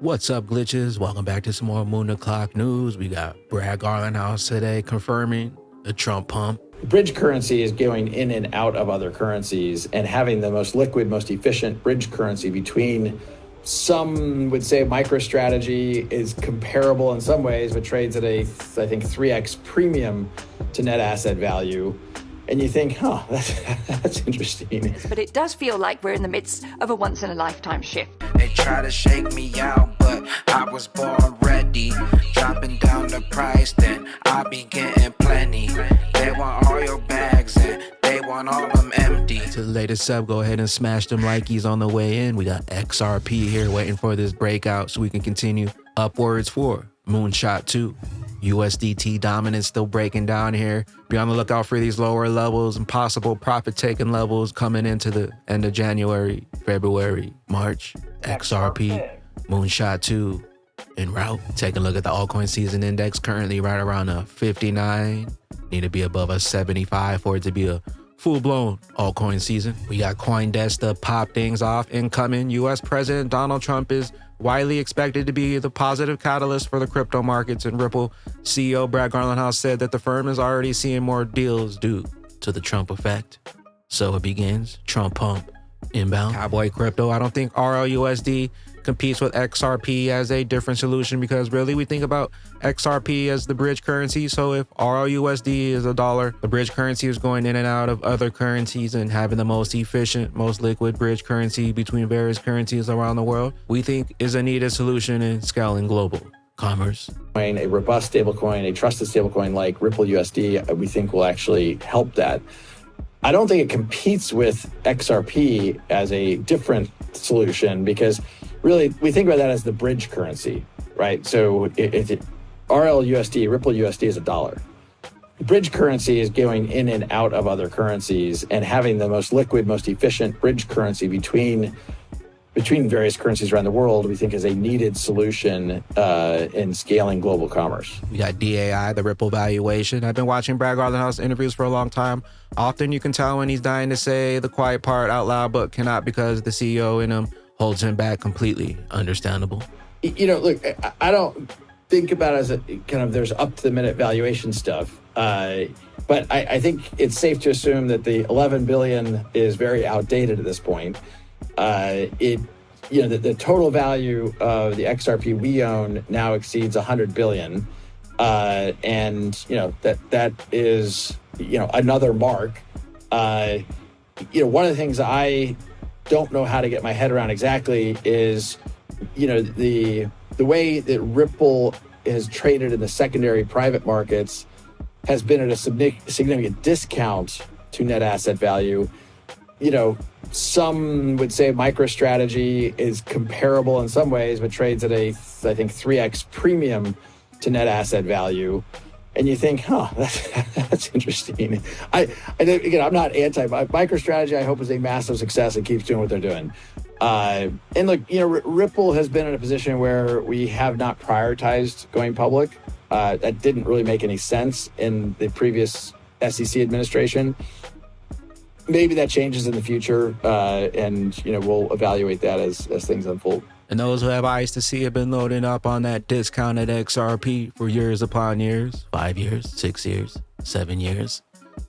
What's up, glitches? Welcome back to some more Moon O'Clock news. We got Brad Garlinghouse today confirming the Trump pump. Bridge currency is going in and out of other currencies, and having the most liquid, most efficient bridge currency between, some would say MicroStrategy is comparable in some ways, but trades at a, I think, 3x premium to net asset value. And you think, that's interesting. But it does feel like we're in the midst of a once-in-a-lifetime shift. They try to shake me out, but I was born ready. Dropping down the price, then I'll be getting plenty. They want all your bags, and they want all them empty. To the latest sub, go ahead and smash them likeys on the way in. We got XRP here waiting for this breakout so we can continue upwards for Moonshot 2. USDT dominance still breaking down here. Be on the lookout for these lower levels and possible profit-taking levels coming into the end of January, February, March. XRP, Moonshot 2 en route. Taking a look at the altcoin season index, currently right around a 59. Need to be above a 75 for it to be a full-blown altcoin season. We got CoinDesk to pop things off. Incoming U.S. President Donald Trump is widely expected to be the positive catalyst for the crypto markets, and Ripple CEO Brad Garlinghouse said that the firm is already seeing more deals due to the Trump effect. So it begins. Trump pump inbound. Cowboy crypto. I don't think RLUSD competes with XRP as a different solution, because really we think about XRP as the bridge currency. So if RLUSD is $1, the bridge currency is going in and out of other currencies and having the most efficient, most liquid bridge currency between various currencies around the world, we think is a needed solution in scaling global commerce. A robust stablecoin, a trusted stablecoin like Ripple USD, we think will actually help that. I don't think it competes with XRP as a different solution, because really we think about that as the bridge currency, right? So RLUSD, Ripple USD is $1. The bridge currency is going in and out of other currencies, and having the most liquid, most efficient bridge currency between various currencies around the world, we think is a needed solution in scaling global commerce. We got DAI, the Ripple valuation. I've been watching Brad Garlinghouse interviews for a long time. Often you can tell when he's dying to say the quiet part out loud, but cannot because the CEO in him holds him back completely. Understandable. You know, look, I don't think about it as a kind of there's up to the minute valuation stuff. But I think it's safe to assume that the 11 billion is very outdated at this point. The total value of the XRP we own now exceeds 100 billion. And that is, another mark. One of the things I don't know how to get my head around exactly is, the way that Ripple has traded in the secondary private markets has been at a significant discount to net asset value. Some would say MicroStrategy is comparable in some ways, but trades at a, I think, 3x premium to net asset value. And you think, that's interesting. Again, I'm not anti MicroStrategy. I hope is a massive success and keeps doing what they're doing. And look, Ripple has been in a position where we have not prioritized going public. That didn't really make any sense in the previous SEC administration. Maybe that changes in the future, and we'll evaluate that as things unfold. And those who have eyes to see have been loading up on that discounted XRP for years upon years, 5 years, 6 years, 7 years,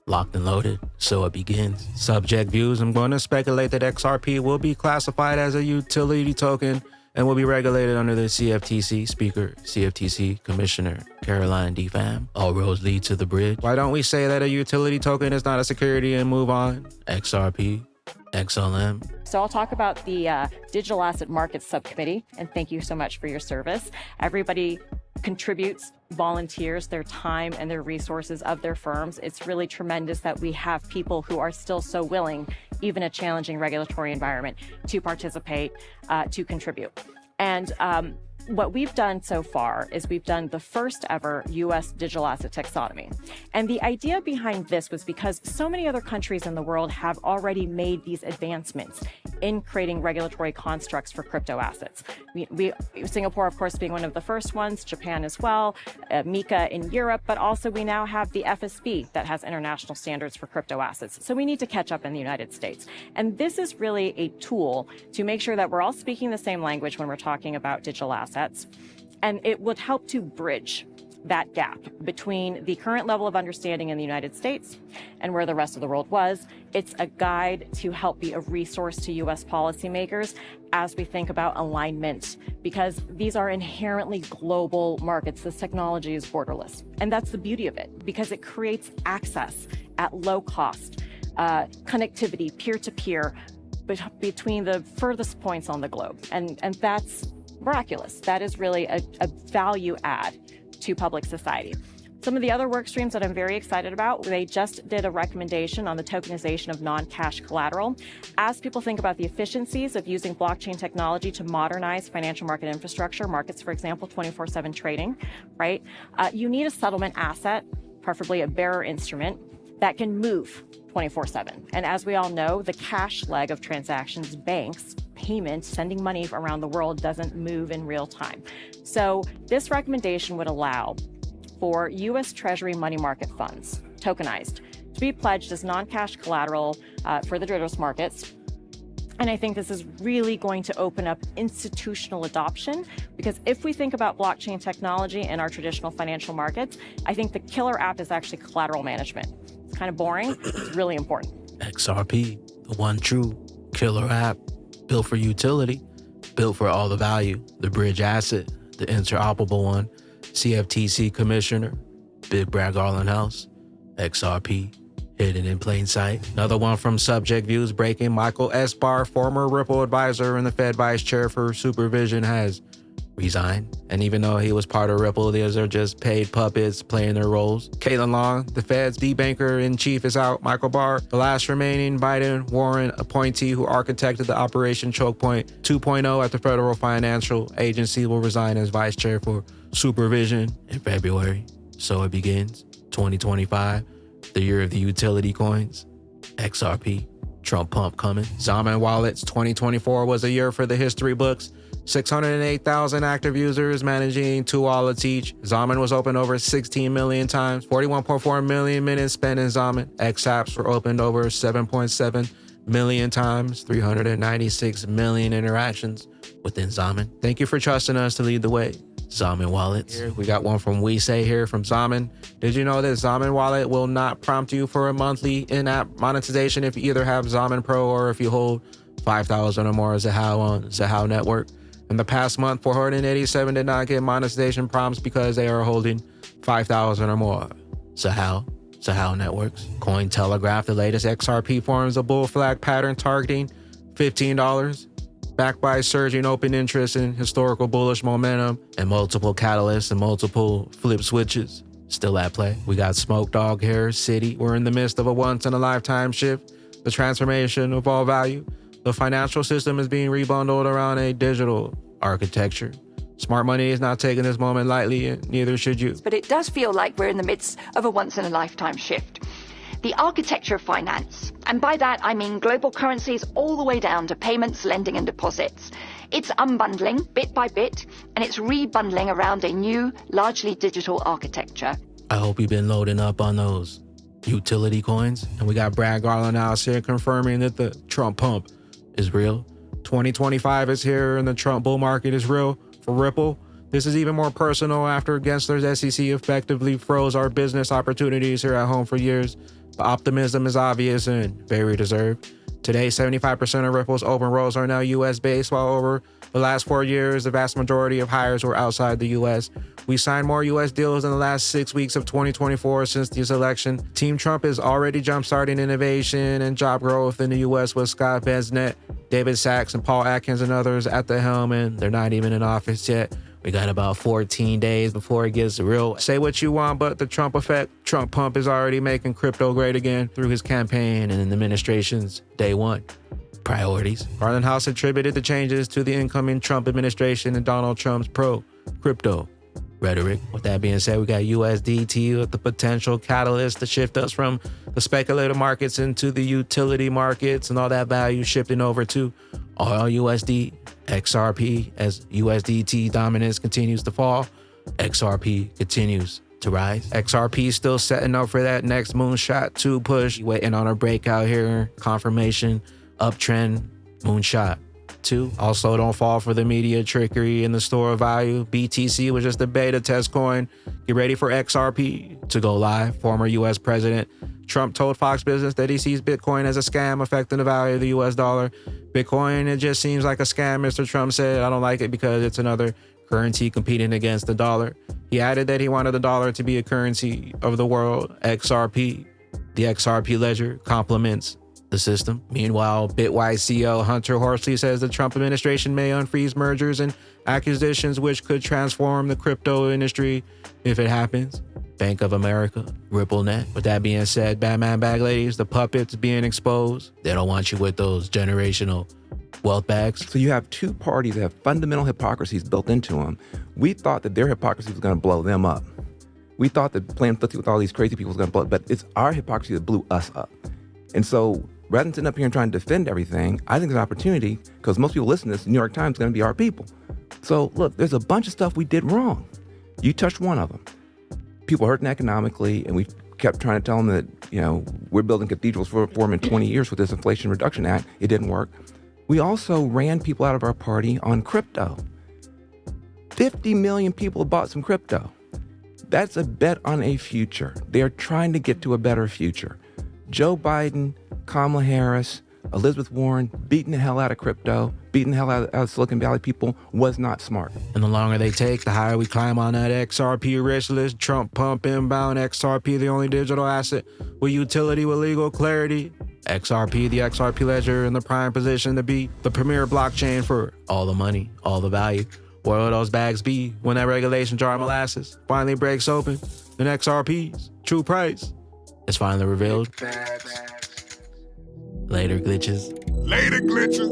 locked and loaded. So it begins. Subject views. I'm going to speculate that XRP will be classified as a utility token and will be regulated under the CFTC. Speaker, CFTC Commissioner Caroline D. Pham. All roads lead to the bridge. Why don't we say that a utility token is not a security and move on? XRP, XLM. So I'll talk about the Digital Asset Markets Subcommittee, and thank you so much for your service. Everybody contributes, volunteers their time and their resources of their firms. It's really tremendous that we have people who are still so willing, even a challenging regulatory environment, to participate, to contribute. And what we've done so far is we've done the first ever U.S. digital asset taxonomy. And the idea behind this was because so many other countries in the world have already made these advancements in creating regulatory constructs for crypto assets. Singapore, of course, being one of the first ones, Japan as well, MiCA in Europe, but also we now have the FSB that has international standards for crypto assets. So we need to catch up in the United States. And this is really a tool to make sure that we're all speaking the same language when we're talking about digital assets. And it would help to bridge that gap between the current level of understanding in the United States and where the rest of the world was. It's a guide to help be a resource to U.S. policymakers as we think about alignment, because these are inherently global markets. This technology is borderless. And that's the beauty of it, because it creates access at low cost, connectivity, peer-to-peer, between the furthest points on the globe. And that's miraculous. That is really a value add to public society. Some of the other work streams that I'm very excited about, they just did a recommendation on the tokenization of non-cash collateral. As people think about the efficiencies of using blockchain technology to modernize financial market infrastructure, markets, for example, 24/7 trading, right? You need a settlement asset, preferably a bearer instrument, that can move 24/7. And as we all know, the cash leg of transactions, banks, payment, sending money around the world doesn't move in real time. So this recommendation would allow for U.S. Treasury money market funds, tokenized, to be pledged as non-cash collateral for the derivatives markets. And I think this is really going to open up institutional adoption, because if we think about blockchain technology in our traditional financial markets, I think the killer app is actually collateral management. It's kind of boring. It's really important. XRP, the one true killer app, built for utility, built for all the value, the bridge asset, the interoperable one, CFTC commissioner, Big Brad Garland House, XRP, hidden in plain sight. Another one from Subject Views breaking: Michael Esbar, former Ripple advisor and the Fed vice chair for supervision, has resigned. And even though he was part of Ripple, these are just paid puppets playing their roles. Caitlin Long, the Fed's banker-in-chief, is out. Michael Barr, the last remaining Biden-Warren appointee who architected the Operation Choke Point 2.0 at the Federal Financial Agency, will resign as vice chair for supervision in February. So it begins 2025, the year of the utility coins. XRP, Trump pump coming. Zaman Wallets 2024 was a year for the history books. 608,000 active users managing 2 wallets each. Zaman was opened over 16 million times. 41.4 million minutes spent in Zaman. X apps were opened over 7.7 million times. 396 million interactions within Zaman. Thank you for trusting us to lead the way. Zaman Wallets. Here, we got one from We Say here from Zaman. Did you know that Zaman Wallet will not prompt you for a monthly in-app monetization if you either have Zaman Pro or if you hold 5,000 or more Zahao on Zahao Network? In the past month, 487 did not get monetization prompts because they are holding 5,000 or more Zahao Networks. Cointelegraph, the latest XRP forms a bull flag pattern targeting $15, backed by surging open interest and historical bullish momentum and multiple catalysts and multiple flip switches still at play. We got Smoke Dog here, City. We're in the midst of a once-in-a-lifetime shift, the transformation of all value. The financial system is being rebundled around a digital architecture. Smart money is not taking this moment lightly, and neither should you. But it does feel like we're in the midst of a once-in-a-lifetime shift. The architecture of finance, and by that I mean global currencies all the way down to payments, lending and deposits. It's unbundling bit by bit, and it's rebundling around a new, largely digital architecture. I hope you've been loading up on those utility coins. And we got Brad Garland House here confirming that the Trump pump is real. 2025 is here and the Trump bull market is real for Ripple. This is even more personal after Gensler's SEC effectively froze our business opportunities here at home for years. The optimism is obvious and very deserved. Today, 75% of Ripple's open roles are now US-based, while over the last 4 years, the vast majority of hires were outside the US. We signed more US deals in the last 6 weeks of 2024 since this election. Team Trump is already jumpstarting innovation and job growth in the US with Scott Bensnet, David Sachs, and Paul Atkins and others at the helm, and they're not even in office yet. We got about 14 days before it gets real. Say what you want, but the Trump effect, Trump pump, is already making crypto great again through his campaign and in the administration's day one priorities. Garland House attributed the changes to the incoming Trump administration and Donald Trump's pro-crypto rhetoric. With that being said, we got USDT with the potential catalyst to shift us from the speculative markets into the utility markets, and all that value shifting over to all USD, XRP. As USDT dominance continues to fall, XRP continues to rise. XRP still setting up for that next Moonshot 2 push. Waiting on a breakout here. Confirmation, uptrend, Moonshot 2. Also, don't fall for the media trickery in the store of value. BTC was just a beta test coin. Get ready for XRP to go live. Former US President Trump told Fox Business that he sees Bitcoin as a scam affecting the value of the US dollar. Bitcoin, it just seems like a scam, Mr. Trump said. I don't like it because it's another currency competing against the dollar. He added that he wanted the dollar to be a currency of the world. XRP, the XRP ledger, complements the system. Meanwhile, Bitwise CEO Hunter Horsley says the Trump administration may unfreeze mergers and acquisitions, which could transform the crypto industry if it happens. Bank of America, RippleNet. With that being said, Batman bag ladies, the puppets being exposed. They don't want you with those generational wealth bags. So you have two parties that have fundamental hypocrisies built into them. We thought that their hypocrisy was going to blow them up. We thought that playing footsie with all these crazy people was going to blow up, but it's our hypocrisy that blew us up. And so rather than sitting up here and trying to defend everything, I think there's an opportunity, because most people listen to this, the New York Times is going to be our people. So look, there's a bunch of stuff we did wrong. You touched one of them. People hurting economically, and we kept trying to tell them that, we're building cathedrals for them in 20 years with this Inflation Reduction Act. It didn't work. We also ran people out of our party on crypto. 50 million people bought some crypto. That's a bet on a future. They're trying to get to a better future. Joe Biden, Kamala Harris, Elizabeth Warren beating the hell out of crypto, beating the hell out of Silicon Valley people was not smart. And the longer they take, the higher we climb on that XRP rich list. Trump pump inbound, XRP the only digital asset with utility with legal clarity. XRP, the XRP ledger, in the prime position to be the premier blockchain for all the money, all the value. Where will those bags be when that regulation jar molasses finally breaks open? And XRP's true price is finally revealed. Later, glitches. Later, glitches.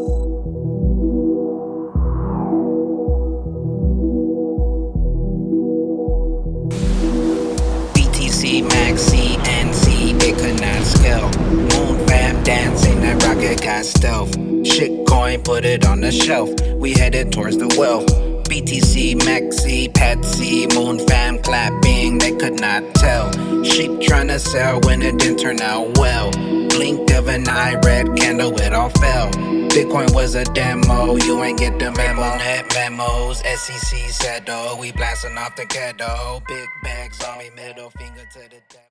BTC, Maxi, NC, they could not scale. Moon fam dancing, that rocket got stealth. Shitcoin, put it on the shelf. We headed towards the wealth. BTC, Maxi, Patsy, Moon fam clapping, they could not tell. Sheep trying to sell when it didn't turn out well. Blink of an eye, red candle, it all fell. Bitcoin was a demo, you ain't get the memo. Net memos, SEC said, oh, we blasting off the ghetto. Big bags on me, middle finger to the devil.